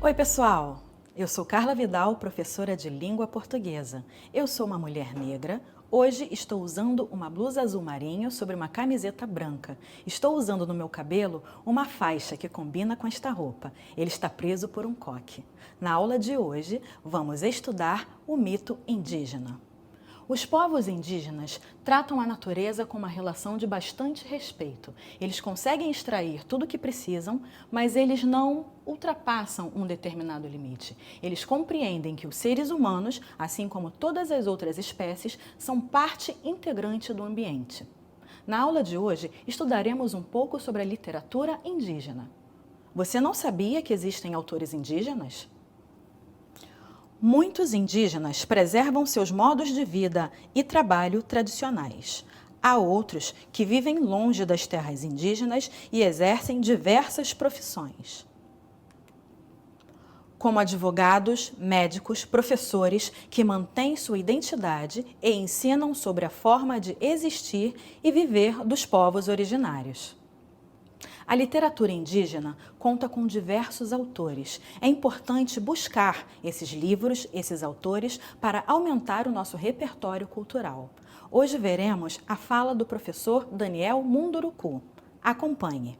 Oi, pessoal! Eu sou Carla Vidal, professora de língua portuguesa. Eu sou uma mulher negra. Hoje estou usando uma blusa azul marinho sobre uma camiseta branca. Estou usando no meu cabelo uma faixa que combina com esta roupa. Ele está preso por um coque. Na aula de hoje, vamos estudar o mito indígena. Os povos indígenas tratam a natureza com uma relação de bastante respeito. Eles conseguem extrair tudo o que precisam, mas eles não ultrapassam um determinado limite. Eles compreendem que os seres humanos, assim como todas as outras espécies, são parte integrante do ambiente. Na aula de hoje, estudaremos um pouco sobre a literatura indígena. Você não sabia que existem autores indígenas? Muitos indígenas preservam seus modos de vida e trabalho tradicionais. Há outros que vivem longe das terras indígenas e exercem diversas profissões, como advogados, médicos, professores que mantêm sua identidade e ensinam sobre a forma de existir e viver dos povos originários. A literatura indígena conta com diversos autores. É importante buscar esses livros, esses autores, para aumentar o nosso repertório cultural. Hoje veremos a fala do professor Daniel Munduruku. Acompanhe.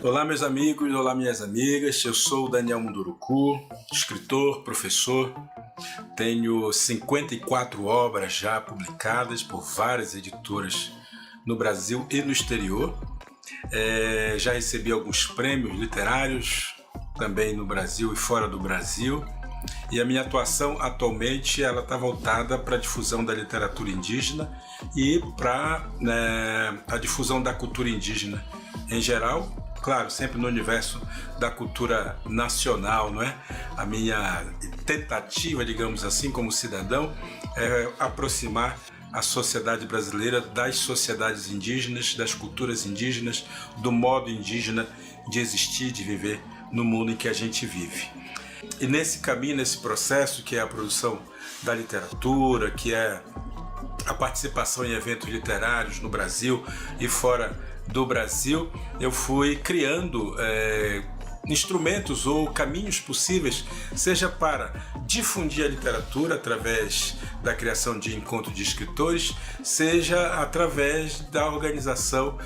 Olá, meus amigos, olá, minhas amigas. Eu sou o Daniel Munduruku, escritor, professor. Tenho 54 obras já publicadas por várias editoras no Brasil e no exterior. Já recebi alguns prêmios literários também no Brasil e fora do Brasil, e a minha atuação atualmente ela está voltada para a difusão da literatura indígena e para a difusão da cultura indígena em geral, claro, sempre no universo da cultura nacional, não é? A minha tentativa, digamos assim, como cidadão, é aproximar a sociedade brasileira das sociedades indígenas, das culturas indígenas, do modo indígena de existir, de viver no mundo em que a gente vive. E nesse caminho, nesse processo que é a produção da literatura, que é a participação em eventos literários no Brasil e fora do Brasil, eu fui criando instrumentos ou caminhos possíveis, seja para difundir a literatura através da criação de encontros de escritores, seja através da organização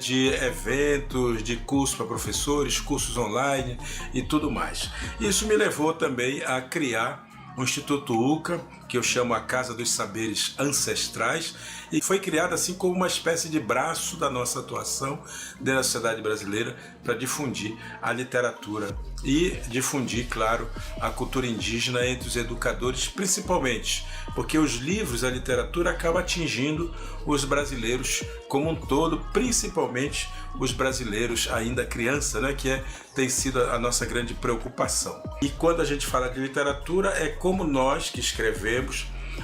de eventos, de cursos para professores, cursos online e tudo mais. Isso me levou também a criar o Instituto UCA, que eu chamo a Casa dos Saberes Ancestrais, e foi criado assim como uma espécie de braço da nossa atuação dentro da sociedade brasileira para difundir a literatura e difundir, claro, a cultura indígena entre os educadores, principalmente porque os livros, a literatura acaba atingindo os brasileiros como um todo, principalmente os brasileiros ainda criança, que tem sido a nossa grande preocupação. E quando a gente fala de literatura, é como nós que escrevemos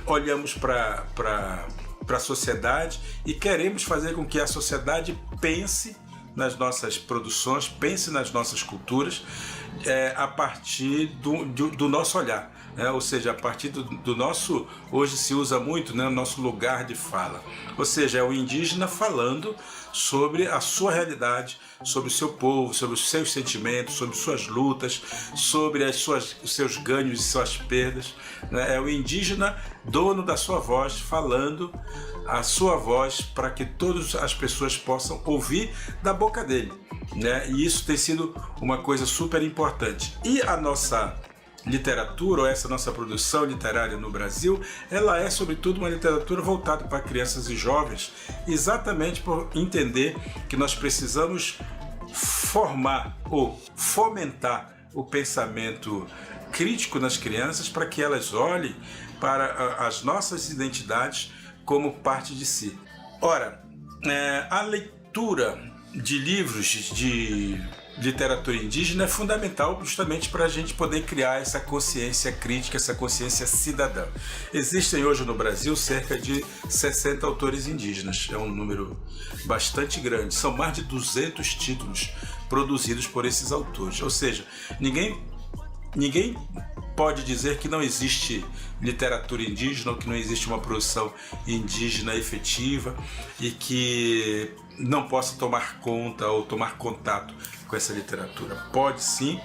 olhamos para a sociedade e queremos fazer com que a sociedade pense nas nossas produções, pense nas nossas culturas a partir do nosso olhar, ou seja, a partir do nosso, hoje se usa muito, o nosso lugar de fala, ou seja, é o indígena falando sobre a sua realidade, sobre o seu povo, sobre os seus sentimentos, sobre suas lutas, sobre os seus ganhos e suas perdas. É o indígena dono da sua voz, falando a sua voz para que todas as pessoas possam ouvir da boca dele. E isso tem sido uma coisa super importante. E a nossa literatura, ou essa nossa produção literária no Brasil, ela é sobretudo uma literatura voltada para crianças e jovens, exatamente por entender que nós precisamos formar ou fomentar o pensamento crítico nas crianças para que elas olhem para as nossas identidades como parte de si. Ora, a leitura de livros de literatura indígena é fundamental justamente para a gente poder criar essa consciência crítica, essa consciência cidadã. Existem hoje no Brasil cerca de 60 autores indígenas, é um número bastante grande, são mais de 200 títulos produzidos por esses autores, ou seja, ninguém pode dizer que não existe literatura indígena ou que não existe uma produção indígena efetiva e que não possa tomar conta ou tomar contato com essa literatura. Pode sim.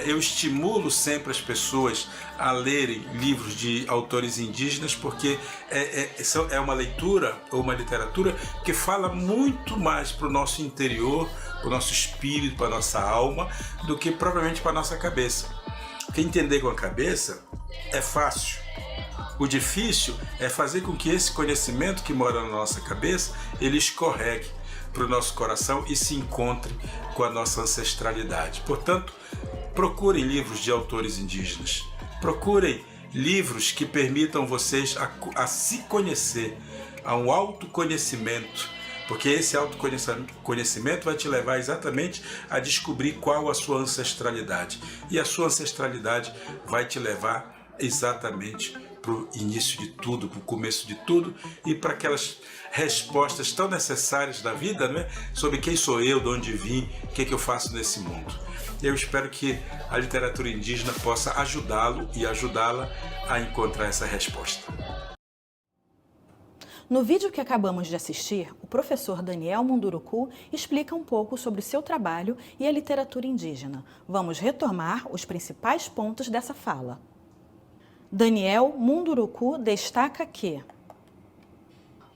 Eu estimulo sempre as pessoas a lerem livros de autores indígenas, porque é uma leitura ou uma literatura que fala muito mais para o nosso interior, para o nosso espírito, para a nossa alma, do que propriamente para a nossa cabeça. Porque entender com a cabeça é fácil. O difícil é fazer com que esse conhecimento que mora na nossa cabeça, ele escorregue para o nosso coração e se encontre com a nossa ancestralidade. Portanto, procurem livros de autores indígenas. Procurem livros que permitam vocês a se conhecer, a um autoconhecimento, porque esse autoconhecimento vai te levar exatamente a descobrir qual a sua ancestralidade. E a sua ancestralidade vai te levar exatamente para o início de tudo, para o começo de tudo e para aquelas respostas tão necessárias da vida, né? Sobre quem sou eu, de onde vim, o que eu faço nesse mundo. Eu espero que a literatura indígena possa ajudá-lo e ajudá-la a encontrar essa resposta. No vídeo que acabamos de assistir, o professor Daniel Munduruku explica um pouco sobre o seu trabalho e a literatura indígena. Vamos retomar os principais pontos dessa fala. Daniel Munduruku destaca que,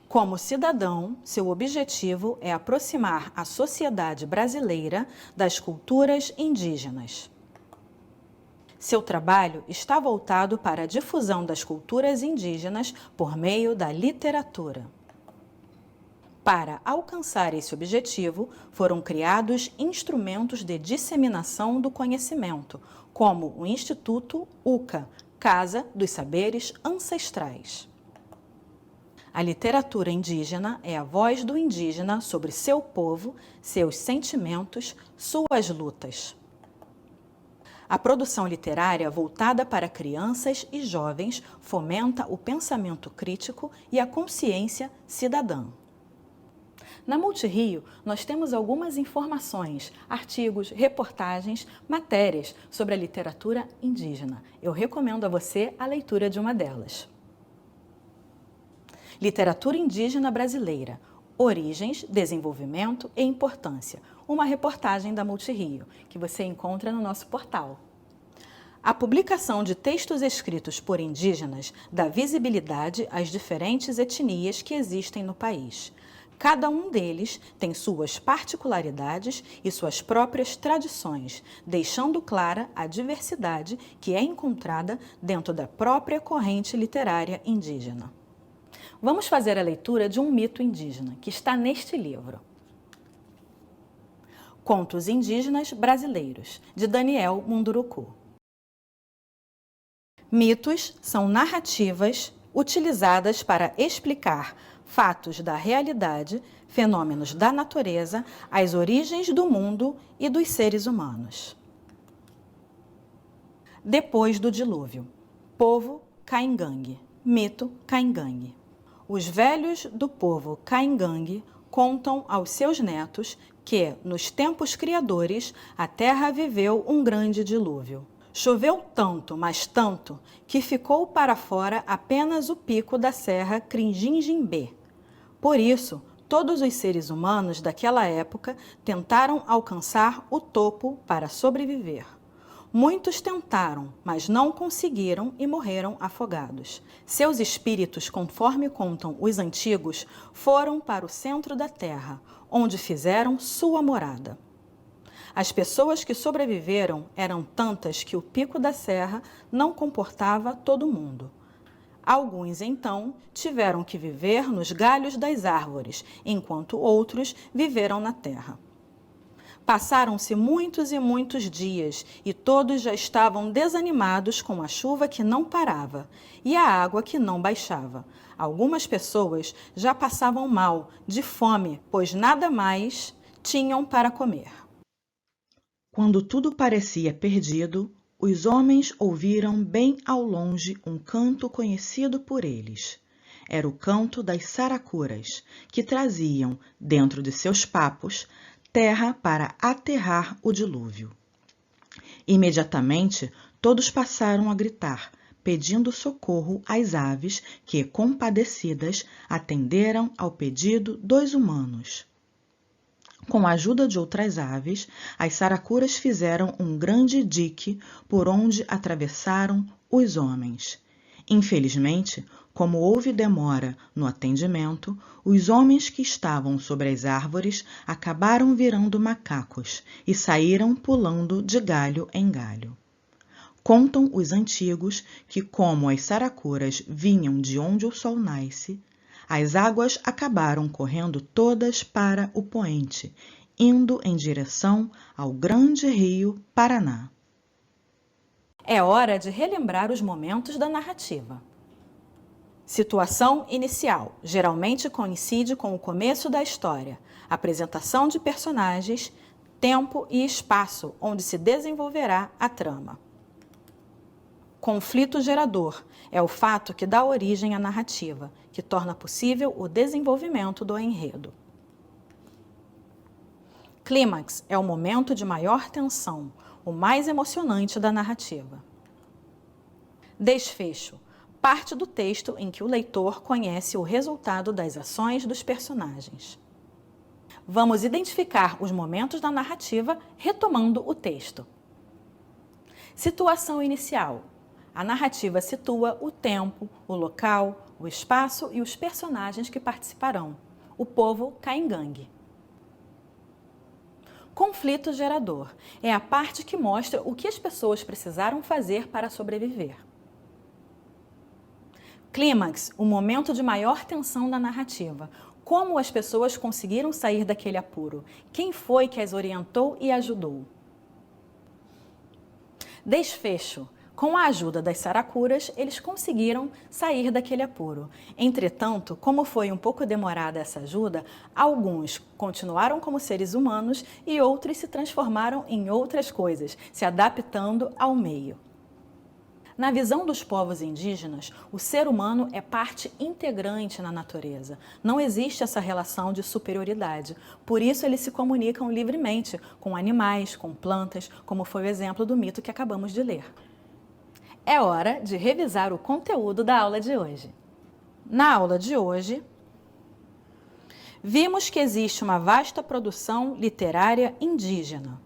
como cidadão, seu objetivo é aproximar a sociedade brasileira das culturas indígenas. Seu trabalho está voltado para a difusão das culturas indígenas por meio da literatura. Para alcançar esse objetivo, foram criados instrumentos de disseminação do conhecimento, como o Instituto UCA, Casa dos Saberes Ancestrais. A literatura indígena é a voz do indígena sobre seu povo, seus sentimentos, suas lutas. A produção literária voltada para crianças e jovens fomenta o pensamento crítico e a consciência cidadã. Na Multirio, nós temos algumas informações, artigos, reportagens, matérias sobre a literatura indígena. Eu recomendo a você a leitura de uma delas. Literatura indígena brasileira, origens, desenvolvimento e importância. Uma reportagem da Multirio, que você encontra no nosso portal. A publicação de textos escritos por indígenas dá visibilidade às diferentes etnias que existem no país. Cada um deles tem suas particularidades e suas próprias tradições, deixando clara a diversidade que é encontrada dentro da própria corrente literária indígena. Vamos fazer a leitura de um mito indígena, que está neste livro. Contos Indígenas Brasileiros, de Daniel Munduruku. Mitos são narrativas utilizadas para explicar fatos da realidade, fenômenos da natureza, as origens do mundo e dos seres humanos. Depois do dilúvio. Povo Caingangue. Mito Caingangue. Os velhos do povo Caingangue contam aos seus netos que, nos tempos criadores, a terra viveu um grande dilúvio. Choveu tanto, mas tanto, que ficou para fora apenas o pico da serra Crinjinjimbê. Por isso, todos os seres humanos daquela época tentaram alcançar o topo para sobreviver. Muitos tentaram, mas não conseguiram e morreram afogados. Seus espíritos, conforme contam os antigos, foram para o centro da terra, onde fizeram sua morada. As pessoas que sobreviveram eram tantas que o pico da serra não comportava todo mundo. Alguns, então, tiveram que viver nos galhos das árvores, enquanto outros viveram na terra. Passaram-se muitos e muitos dias e todos já estavam desanimados com a chuva que não parava e a água que não baixava. Algumas pessoas já passavam mal, de fome, pois nada mais tinham para comer. Quando tudo parecia perdido, os homens ouviram bem ao longe um canto conhecido por eles. Era o canto das saracuras, que traziam, dentro de seus papos, terra para aterrar o dilúvio. Imediatamente, todos passaram a gritar, pedindo socorro às aves que, compadecidas, atenderam ao pedido dos humanos. Com a ajuda de outras aves, as saracuras fizeram um grande dique por onde atravessaram os homens. Infelizmente, como houve demora no atendimento, os homens que estavam sobre as árvores acabaram virando macacos e saíram pulando de galho em galho. Contam os antigos que, como as saracuras vinham de onde o sol nasce, as águas acabaram correndo todas para o poente, indo em direção ao grande rio Paraná. É hora de relembrar os momentos da narrativa. Situação inicial, geralmente coincide com o começo da história, apresentação de personagens, tempo e espaço onde se desenvolverá a trama. Conflito gerador é o fato que dá origem à narrativa, que torna possível o desenvolvimento do enredo. Clímax é o momento de maior tensão, o mais emocionante da narrativa. Desfecho, parte do texto em que o leitor conhece o resultado das ações dos personagens. Vamos identificar os momentos da narrativa retomando o texto. Situação inicial. A narrativa situa o tempo, o local, o espaço e os personagens que participarão. O povo Caingangue. Conflito gerador é a parte que mostra o que as pessoas precisaram fazer para sobreviver. Clímax, o momento de maior tensão da narrativa. Como as pessoas conseguiram sair daquele apuro? Quem foi que as orientou e ajudou? Desfecho. Com a ajuda das saracuras, eles conseguiram sair daquele apuro. Entretanto, como foi um pouco demorada essa ajuda, alguns continuaram como seres humanos e outros se transformaram em outras coisas, se adaptando ao meio. Na visão dos povos indígenas, o ser humano é parte integrante na natureza. Não existe essa relação de superioridade. Por isso, eles se comunicam livremente com animais, com plantas, como foi o exemplo do mito que acabamos de ler. É hora de revisar o conteúdo da aula de hoje. Na aula de hoje, vimos que existe uma vasta produção literária indígena.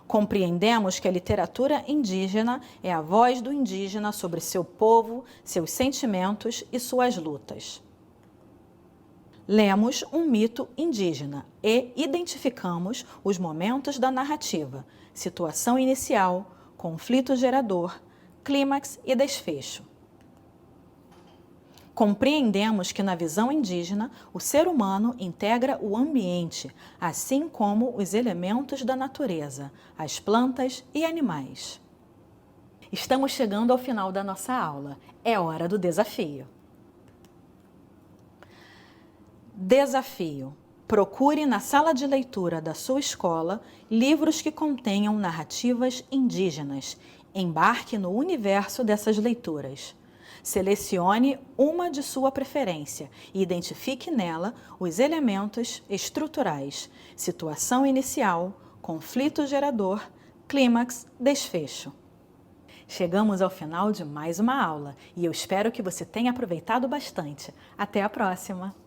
Compreendemos que a literatura indígena é a voz do indígena sobre seu povo, seus sentimentos e suas lutas. Lemos um mito indígena e identificamos os momentos da narrativa, situação inicial, conflito gerador, clímax e desfecho. Compreendemos que na visão indígena, o ser humano integra o ambiente, assim como os elementos da natureza, as plantas e animais. Estamos chegando ao final da nossa aula. É hora do desafio. Desafio. Procure na sala de leitura da sua escola livros que contenham narrativas indígenas. Embarque no universo dessas leituras. Selecione uma de sua preferência e identifique nela os elementos estruturais, situação inicial, conflito gerador, clímax, desfecho. Chegamos ao final de mais uma aula e eu espero que você tenha aproveitado bastante. Até a próxima!